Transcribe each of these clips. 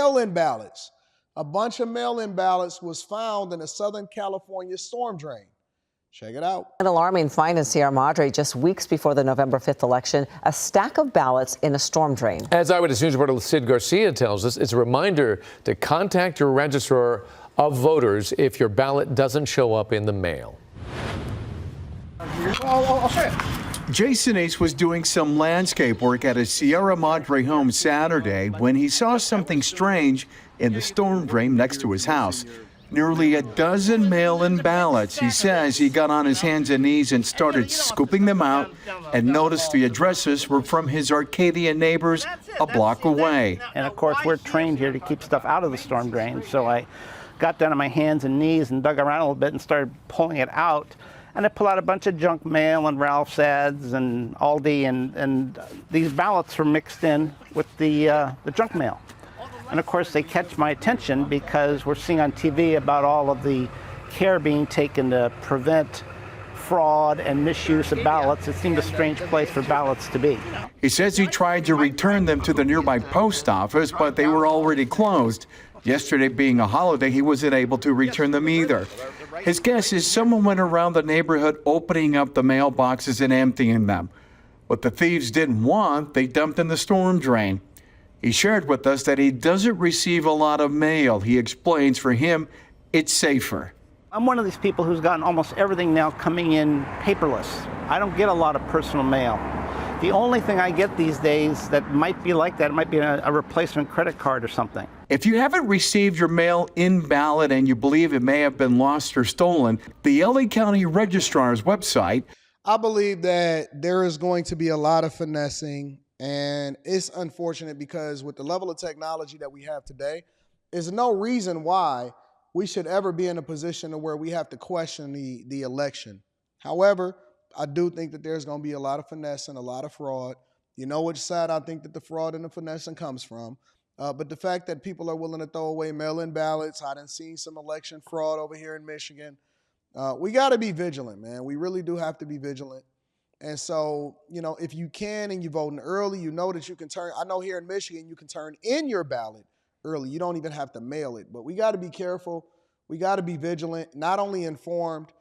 mail-in ballots. A bunch of mail-in ballots was found in a Southern California storm drain. Check it out. An alarming find in Sierra Madre just weeks before the November 5th election, a stack of ballots in a storm drain. As Eyewitness News reporter Sid Garcia tells us, it's a reminder to contact your registrar of voters if your ballot doesn't show up in the mail. I'll show you. Jason Ace was doing some landscape work at his Sierra Madre home Saturday when he saw something strange in the storm drain next to his house. Nearly a dozen mail-in ballots. He says he got on his hands and knees and started scooping them out and noticed the addresses were from his Arcadia neighbors a block away. And of course, we're trained here to keep stuff out of the storm drain. So I got down on my hands and knees and dug around a little bit and started pulling it out. And I pulled out a bunch of junk mail and Ralph's ads and Aldi, and these ballots were mixed in with the junk mail. And of course, they catch my attention because we're seeing on TV about all of the care being taken to prevent fraud and misuse of ballots. It seemed a strange place for ballots to be. He says he tried to return them to the nearby post office, but they were already closed. Yesterday being a holiday, he wasn't able to return them either. His guess is someone went around the neighborhood opening up the mailboxes and emptying them. What the thieves didn't want, they dumped in the storm drain. He shared with us that he doesn't receive a lot of mail. He explains for him, it's safer. I'm one of these people who's gotten almost everything now coming in paperless. I don't get a lot of personal mail. The only thing I get these days that might be like that might be a replacement credit card or something. If you haven't received your mail-in ballot and you believe it may have been lost or stolen, the LA County Registrar's website. I believe that there is going to be a lot of finessing. And it's unfortunate because with the level of technology that we have today, there's no reason why we should ever be in a position where we have to question the election. However, I do think that there's going to be a lot of finesse and a lot of fraud. You know which side I think that the fraud and the finessing comes from. But the fact that people are willing to throw away mail-in ballots, I done seen some election fraud over here in Michigan. We got to be vigilant, man. We really do have to be vigilant. And so, you know, if you can and you're voting early, you know that you can turn. I know here in Michigan, you can turn in your ballot early. You don't even have to mail it. But we got to be careful. We got to be vigilant, not only informed.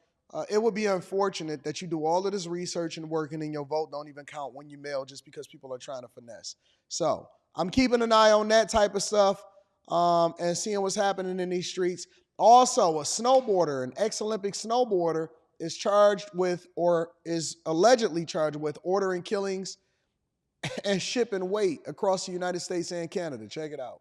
It would be unfortunate that you do all of this research and work and then your vote don't even count when you mail just because people are trying to finesse. So I'm keeping an eye on that type of stuff and seeing what's happening in these streets. Also, a snowboarder, an ex-Olympic snowboarder, is charged with, or is allegedly charged with, ordering killings and shipping weight across the United States and Canada. Check it out.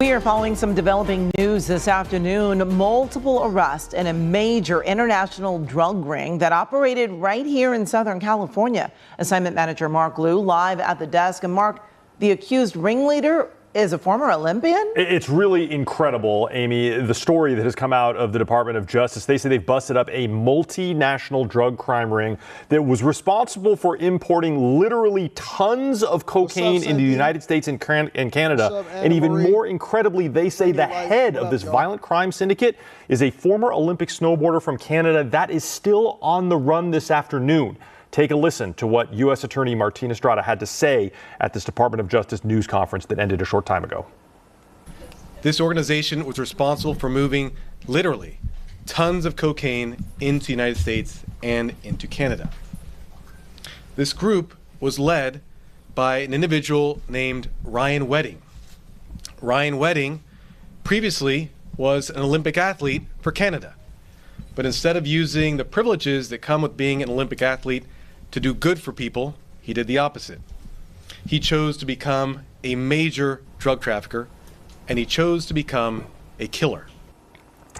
We are following some developing news this afternoon. Multiple arrests in a major international drug ring that operated right here in Southern California. Assignment manager Mark Liu live at the desk. And Mark, the accused ringleader is a former Olympian? It's really incredible, Amy, the story that has come out of the Department of Justice. They say they've busted up a multinational drug crime ring that was responsible for importing literally tons of cocaine into the United States and Canada. And even more incredibly, they say the head of this violent crime syndicate is a former Olympic snowboarder from Canada that is still on the run this afternoon. Take a listen to what U.S. Attorney Martin Estrada had to say at this Department of Justice news conference that ended a short time ago. This organization was responsible for moving literally tons of cocaine into the United States and into Canada. This group was led by an individual named Ryan Wedding. Ryan Wedding previously was an Olympic athlete for Canada, but instead of using the privileges that come with being an Olympic athlete to do good for people, he did the opposite. He chose to become a major drug trafficker, and he chose to become a killer.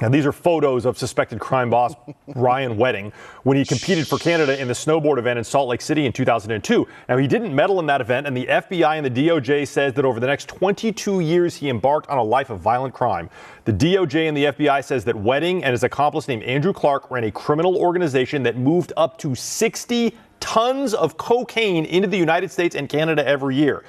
Now, these are photos of suspected crime boss Ryan Wedding when he competed for Canada in the snowboard event in Salt Lake City in 2002. Now, he didn't medal in that event, and the FBI and the DOJ says that over the next 22 years, he embarked on a life of violent crime. The DOJ and the FBI says that Wedding and his accomplice named Andrew Clark ran a criminal organization that moved up to 60 tons of cocaine into the United States and Canada every year.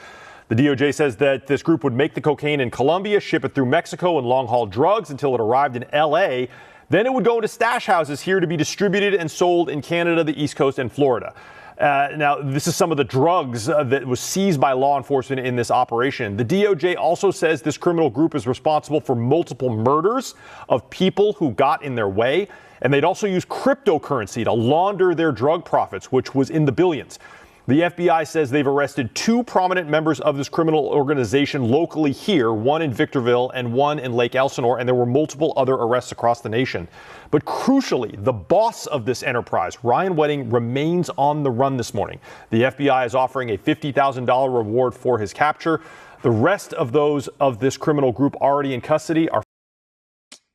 The DOJ says that this group would make the cocaine in Colombia, ship it through Mexico and long-haul drugs until it arrived in L.A. Then it would go into stash houses here to be distributed and sold in Canada, the East Coast, and Florida. Now, this is some of the drugs that was seized by law enforcement in this operation. The DOJ also says this criminal group is responsible for multiple murders of people who got in their way. And they'd also use cryptocurrency to launder their drug profits, which was in the billions. The FBI says they've arrested 2 prominent members of this criminal organization locally here, one in Victorville and one in Lake Elsinore, and there were multiple other arrests across the nation. But crucially, the boss of this enterprise, Ryan Wedding, remains on the run this morning. The FBI is offering a $50,000 reward for his capture. The rest of those of this criminal group already in custody are...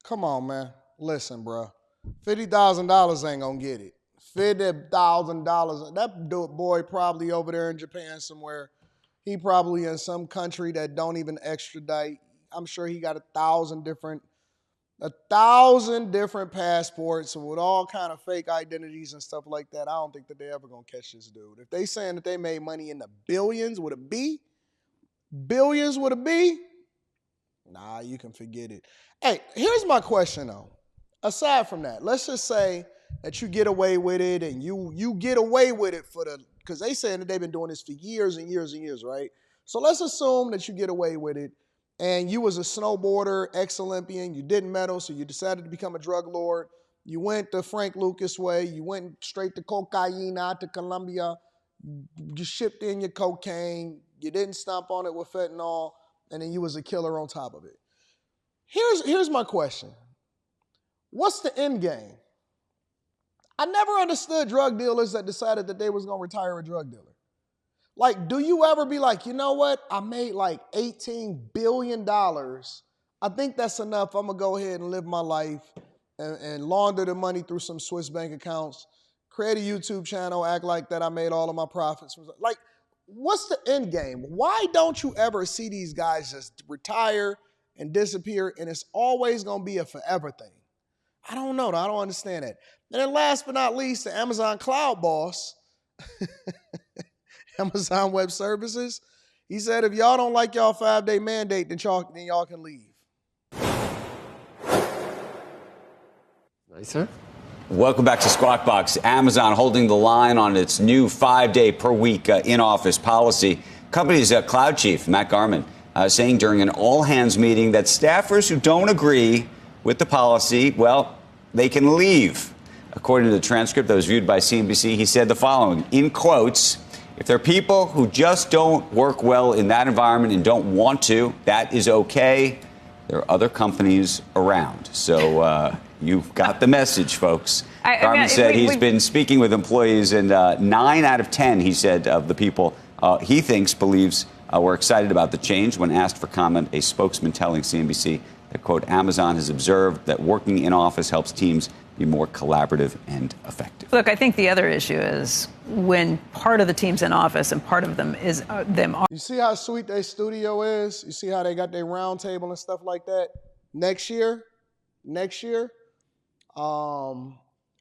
Come on, man. Listen, bro. $50,000 ain't gonna get it. $50,000. That boy probably over there in Japan somewhere. He probably in some country that don't even extradite. I'm sure he got 1,000 different passports with all kind of fake identities and stuff like that. I don't think that they ever gonna catch this dude. If they saying that they made money in the billions with a B, billions with a B, nah, you can forget it. Hey, here's my question though. Aside from that, let's just say that you get away with it and you get away with it because they saying that they've been doing this for years and years and years, right? So let's assume that you get away with it and you was a snowboarder, ex-Olympian, you didn't medal, so you decided to become a drug lord. You went the Frank Lucas way, you went straight to cocaine out to Colombia, you shipped in your cocaine, you didn't stomp on it with fentanyl, and then you was a killer on top of it. Here's my question. What's the end game? I never understood drug dealers that decided that they was going to retire a drug dealer. Like, do you ever be like, you know what? I made like $18 billion. I think that's enough. I'm going to go ahead and live my life and launder the money through some Swiss bank accounts, create a YouTube channel, act like that I made all of my profits. Like, what's the end game? Why don't you ever see these guys just retire and disappear, and it's always going to be a forever thing? I don't know. I don't understand that. And then last but not least, the Amazon cloud boss, Amazon Web Services, he said, if y'all don't like y'all 5-day mandate, then y'all can leave. Nice, sir. Welcome back to Squawk Box. Amazon holding the line on its new 5-day per week in-office policy. Company's cloud chief, Matt Garman, saying during an all-hands meeting that staffers who don't agree with the policy, well, they can leave. According to the transcript that was viewed by CNBC, he said the following, in quotes, if there are people who just don't work well in that environment and don't want to, that is okay. There are other companies around. So you've got the message, folks. Garmin said he's been speaking with employees, and 9 out of 10, he said, of the people he believes were excited about the change. When asked for comment, a spokesman telling CNBC that, quote, Amazon has observed that working in office helps teams be more collaborative and effective. Look, I think the other issue is when part of the team's in office and part of them is You see how sweet their studio is? You see how they got their round table and stuff like that? Next year, in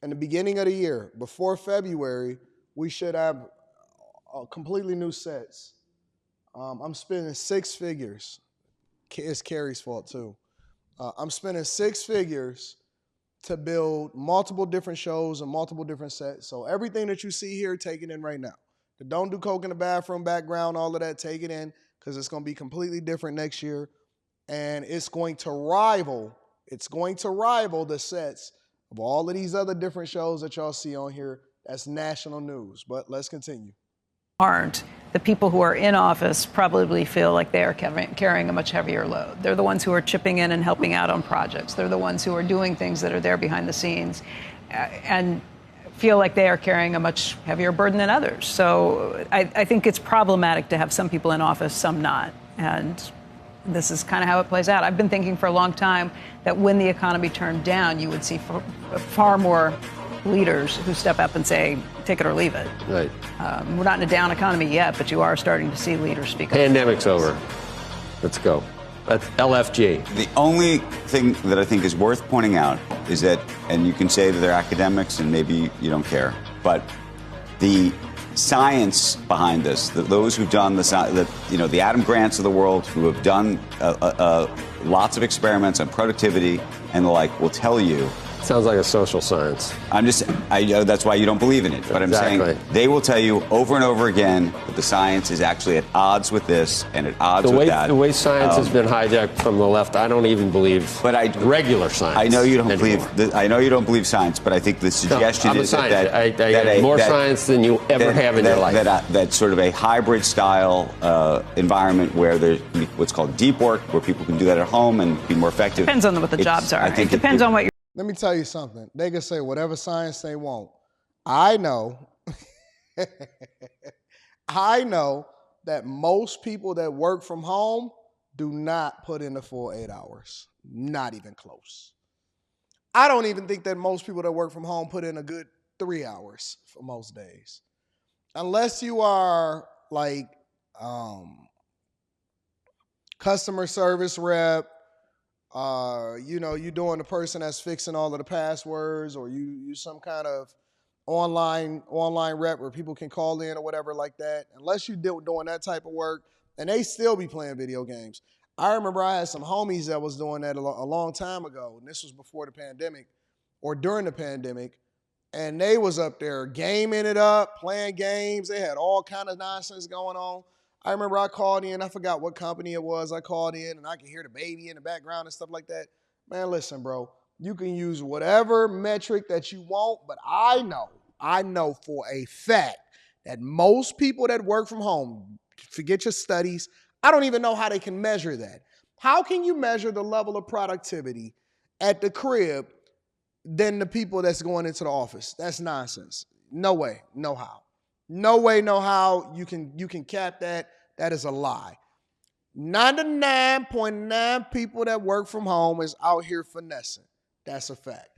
the beginning of the year, before February, we should have completely new sets. I'm spending 6 figures. It's Carrie's fault, too. I'm spending 6 figures to build multiple different shows and multiple different sets. So everything that you see here, take it in right now. The don't do coke in the bathroom background, all of that, take it in, because it's going to be completely different next year. And it's going to rival the sets of all of these other different shows that y'all see on here. That's national news. But let's continue. aren't. The people who are in office probably feel like they are carrying a much heavier load. They're the ones who are chipping in and helping out on projects. They're the ones who are doing things that are there behind the scenes and feel like they are carrying a much heavier burden than others. So I think it's problematic to have some people in office, some not. And this is kind of how it plays out. I've been thinking for a long time that when the economy turned down, you would see far more leaders who step up and say, take it or leave it. Right. We're not in a down economy yet, but you are starting to see leaders speak up. Pandemic's over. Let's go. That's LFG. The only thing that I think is worth pointing out is that, and you can say that they're academics and maybe you don't care, but the science behind this, those who've done the Adam Grants of the world, who have done lots of experiments on productivity and the like, will tell you Sounds like a social science. I know that's why you don't believe in it. But I'm saying they will tell you over and over again that the science is actually at odds with this and at odds with that. The way science has been hijacked from the left, I don't even believe regular science. I know you don't believe. I know you don't believe science, but I think the suggestion is that I got more science than you ever have in your life. That sort of a hybrid style environment where there's what's called deep work, where people can do that at home and be more effective. Depends on what the jobs are. It depends on what you're. Let me tell you something. They can say whatever science they want. I know, I know that most people that work from home do not put in the full 8 hours. Not even close. I don't even think that most people that work from home put in a good 3 hours for most days. Unless you are like customer service rep, you're doing the person that's fixing all of the passwords, or you some kind of online rep where people can call in or whatever like that. Unless you're doing that type of work, and they still be playing video games. I remember I had some homies that was doing that a long time ago, and this was before the pandemic or during the pandemic, and they was up there gaming it up, playing games. They had all kind of nonsense going on. I remember I called in, I forgot what company it was. I called in and I could hear the baby in the background and stuff like that. Man, listen, bro, you can use whatever metric that you want, but I know for a fact that most people that work from home, forget your studies, I don't even know how they can measure that. How can you measure the level of productivity at the crib than the people that's going into the office? That's nonsense. No way, no how. No way, no how you can cap that. That is a lie. 99.9 people that work from home is out here finessing. That's a fact.